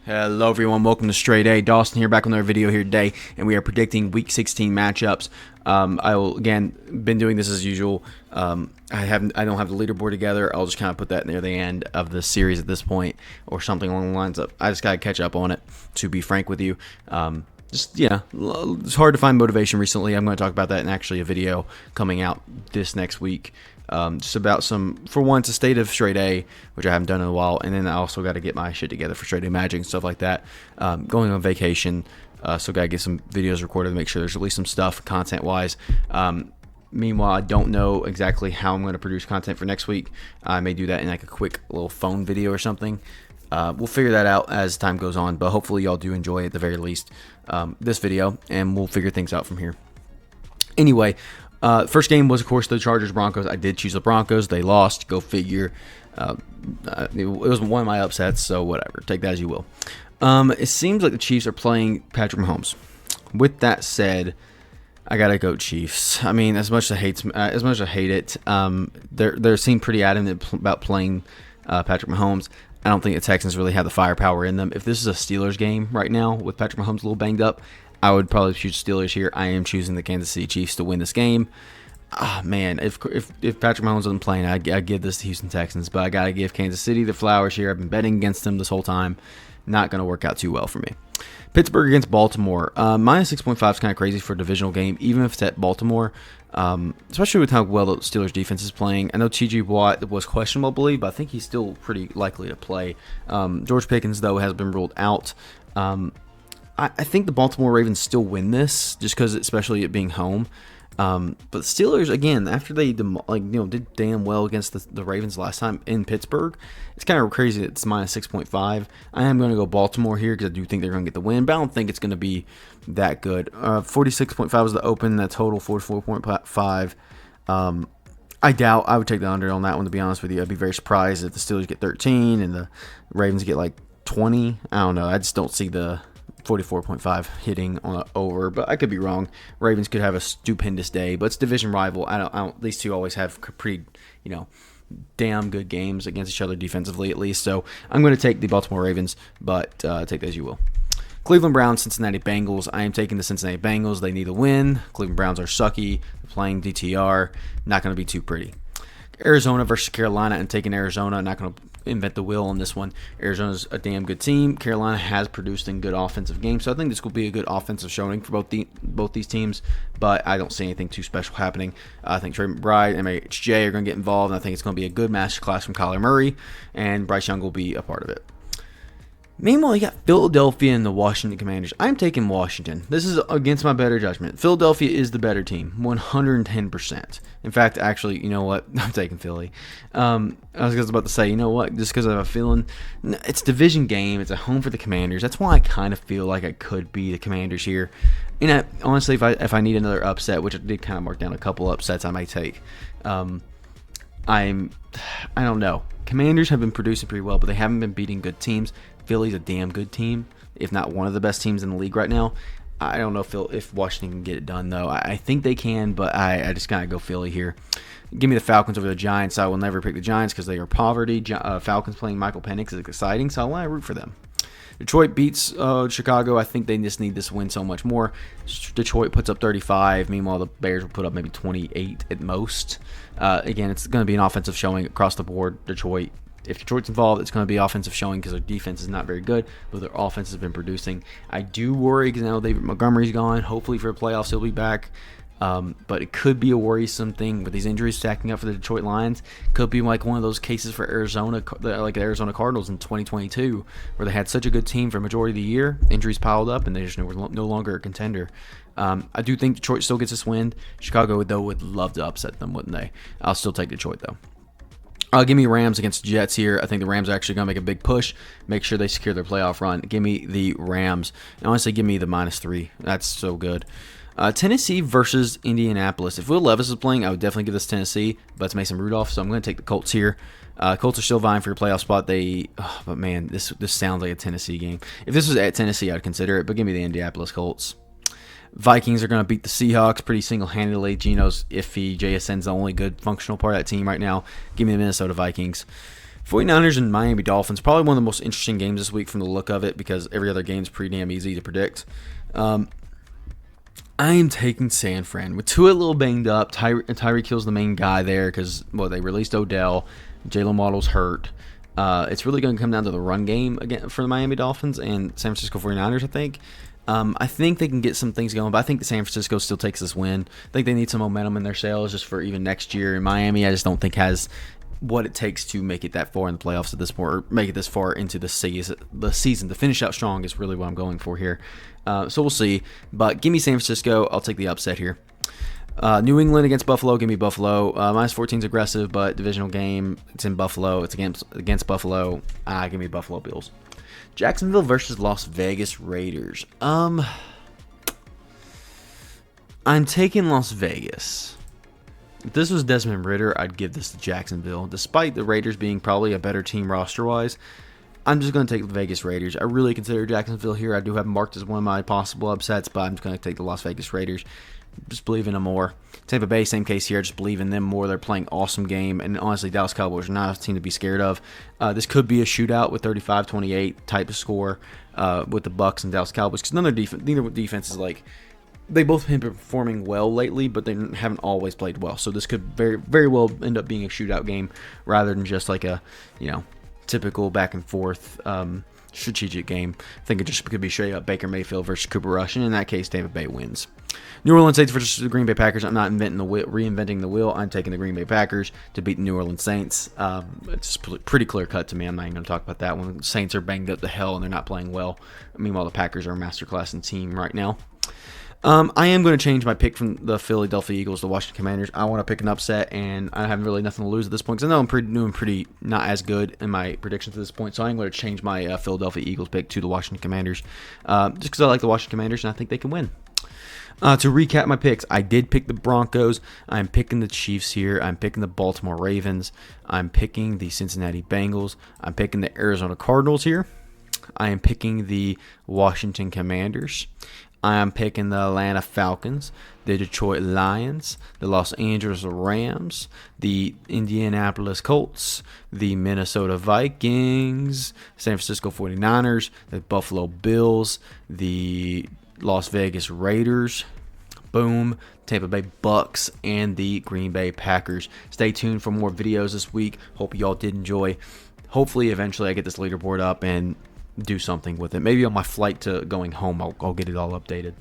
Hello everyone, welcome to StraightA. Dawson here, back on another video here today, and we are predicting Week 16 matchups. I will again been doing this as usual. I don't have the leaderboard together. I'll just kind of put that near the end of the series at this point, or something along the lines of. I just gotta catch up on it. To be frank with you, it's hard to find motivation recently. I'm going to talk about that in actually a video coming out this next week. Just about for once, a state of StraightA, which I haven't done in a while, and then I also got to get my shit together for StraightA Magic and stuff like that. Going on vacation, so got to get some videos recorded to make sure there's at least some stuff content-wise. Meanwhile, I don't know exactly how I'm going to produce content for next week. I may do that in like a quick little phone video or something. We'll figure that out as time goes on, but hopefully y'all do enjoy at the very least this video, and we'll figure things out from here. Anyway, first game was, of course, the Chargers-Broncos. I did choose the Broncos. They lost. Go figure. It was one of my upsets, so whatever. Take that as you will. It seems like the Chiefs are playing Patrick Mahomes. With that said, I gotta go Chiefs. I mean, as much as I hate it, they seem pretty adamant about playing Patrick Mahomes. I don't think the Texans really have the firepower in them. If this is a Steelers game right now with Patrick Mahomes a little banged up, I would probably choose Steelers here. I am choosing the Kansas City Chiefs to win this game. Man, if Patrick Mahomes isn't playing, I give this to Houston Texans, but I gotta give Kansas City the flowers here. I've been betting against them this whole time. Not gonna work out too well for me. Pittsburgh against Baltimore. Minus 6.5 is kind of crazy for a divisional game, even if it's at Baltimore. Especially with how well the Steelers defense is playing. I know T.J. Watt was questionable, I believe, but I think he's still pretty likely to play. George Pickens, though, has been ruled out. I think the Baltimore Ravens still win this, just because, especially it being home. But the Steelers, again, after they did damn well against the Ravens last time in Pittsburgh, it's kind of crazy that it's minus 6.5. I am going to go Baltimore here because I do think they're going to get the win, but I don't think it's going to be that good. 46.5 was the open, that total 44.5. I doubt I would take the under on that one, to be honest with you. I'd be very surprised if the Steelers get 13 and the Ravens get like 20. I don't know. I just don't see the 44.5 hitting on an over, but I could be wrong. Ravens could have a stupendous day, but it's division rival. I don't. These two always have pretty, damn good games against each other defensively, at least. So I'm going to take the Baltimore Ravens, but take that as you will. Cleveland Browns, Cincinnati Bengals. I am taking the Cincinnati Bengals. They need a win. Cleveland Browns are sucky. They're playing DTR. Not going to be too pretty. Arizona versus Carolina. I'm taking Arizona. Not going to invent the wheel on this one. Arizona's a damn good team. Carolina has produced in good offensive games, so I think this will be a good offensive showing for both these teams, but I don't see anything too special happening. I think Trey McBride and MHJ are going to get involved, and I think it's going to be a good masterclass from Kyler Murray, and Bryce Young will be a part of it. Meanwhile, you got Philadelphia and the Washington Commanders. I'm taking Washington. This is against my better judgment. Philadelphia is the better team, 110%. In fact, actually, you know what? I'm taking Philly. I was about to say, you know what? Just because I have a feeling, it's a division game. It's a home for the Commanders. That's why I kind of feel like I could be the Commanders here. And honestly, if I need another upset, which I did kind of mark down a couple upsets I might take, I don't know. Commanders have been producing pretty well, but they haven't been beating good teams. Philly's a damn good team, if not one of the best teams in the league right now. I don't know if Washington can get it done, though. I think they can, but I just gotta go Philly here. Give me the Falcons over the Giants. I will never pick the Giants because they are poverty. Falcons playing Michael Penix is exciting, so I want to root for them. Detroit beats Chicago. I think they just need this win so much more. Detroit puts up 35. Meanwhile, the Bears will put up maybe 28 at most. Again, it's going to be an offensive showing across the board. Detroit. If Detroit's involved, it's going to be offensive showing because their defense is not very good, but their offense has been producing. I do worry because now David Montgomery's gone. Hopefully for the playoffs, he'll be back. But it could be a worrisome thing with these injuries stacking up for the Detroit Lions. Could be like one of those cases for Arizona, like the Arizona Cardinals in 2022, where they had such a good team for a majority of the year. Injuries piled up, and they just were no longer a contender. I do think Detroit still gets this win. Chicago, though, would love to upset them, wouldn't they? I'll still take Detroit, though. Give me Rams against Jets here. I think the Rams are actually going to make a big push. Make sure they secure their playoff run. Give me the Rams. And honestly, give me the -3. That's so good. Tennessee versus Indianapolis. If Will Levis is playing, I would definitely give this Tennessee, but it's Mason Rudolph, so I'm going to take the Colts here. Colts are still vying for your playoff spot. But man, this sounds like a Tennessee game. If this was at Tennessee, I'd consider it, but give me the Indianapolis Colts. Vikings are going to beat the Seahawks pretty single-handedly. Geno's iffy. JSN's the only good functional part of that team right now. Give me the Minnesota Vikings. 49ers and Miami Dolphins, probably one of the most interesting games this week from the look of it because every other game is pretty damn easy to predict. I am taking San Fran with Tua a little banged up. Tyreek Hill's the main guy there because they released Odell. Jalen Waddle's hurt. It's really going to come down to the run game again for the Miami Dolphins and San Francisco 49ers, I think. I think they can get some things going, but I think that San Francisco still takes this win. I think they need some momentum in their sales just for even next year. And Miami, I just don't think has what it takes to make it that far in the playoffs at this point, or make it this far into the season. The season to finish out strong is really what I'm going for here. So we'll see. But give me San Francisco. I'll take the upset here. New England against Buffalo. Give me Buffalo. Minus 14 is aggressive, but divisional game. It's in Buffalo. It's against Buffalo. Give me Buffalo Bills. Jacksonville versus Las Vegas Raiders. I'm taking Las Vegas. If this was Desmond Ridder, I'd give this to Jacksonville. Despite the Raiders being probably a better team roster-wise, I'm just going to take the Vegas Raiders. I really consider Jacksonville here. I do have them marked as one of my possible upsets, but I'm just going to take the Las Vegas Raiders. Just believe in them more. Tampa Bay, same case here. Just believe in them more. They're playing awesome game. And honestly, Dallas Cowboys are not a team to be scared of. This could be a shootout with 35-28 type of score with the Bucs and Dallas Cowboys. Because neither defense is like... They both have been performing well lately, but they haven't always played well. So this could very, very well end up being a shootout game rather than just like a, typical back and forth strategic game. I think it just could be straight up Baker Mayfield versus Cooper Rush, and in that case, Tampa Bay wins. New Orleans Saints versus the Green Bay Packers. I'm not reinventing the wheel. I'm taking the Green Bay Packers to beat the New Orleans Saints. It's pretty clear cut to me. I'm not even going to talk about that one. The Saints are banged up to hell, and they're not playing well. Meanwhile, the Packers are a masterclass in team right now. I am going to change my pick from the Philadelphia Eagles to Washington Commanders. I want to pick an upset, and I have really nothing to lose at this point because I know I'm doing pretty not as good in my predictions at this point. So I'm going to change my Philadelphia Eagles pick to the Washington Commanders just because I like the Washington Commanders, and I think they can win. To recap my picks, I did pick the Broncos. I'm picking the Chiefs here. I'm picking the Baltimore Ravens. I'm picking the Cincinnati Bengals. I'm picking the Arizona Cardinals here. I am picking the Washington Commanders. I am picking the Atlanta Falcons, the Detroit Lions, the Los Angeles Rams, the Indianapolis Colts, the Minnesota Vikings, San Francisco 49ers, the Buffalo Bills, the Las Vegas Raiders, boom, Tampa Bay Bucks, and the Green Bay Packers. Stay tuned for more videos this week. Hope y'all did enjoy. Hopefully, eventually, I get this leaderboard up and do something with it. Maybe on my flight to going home, I'll get it all updated.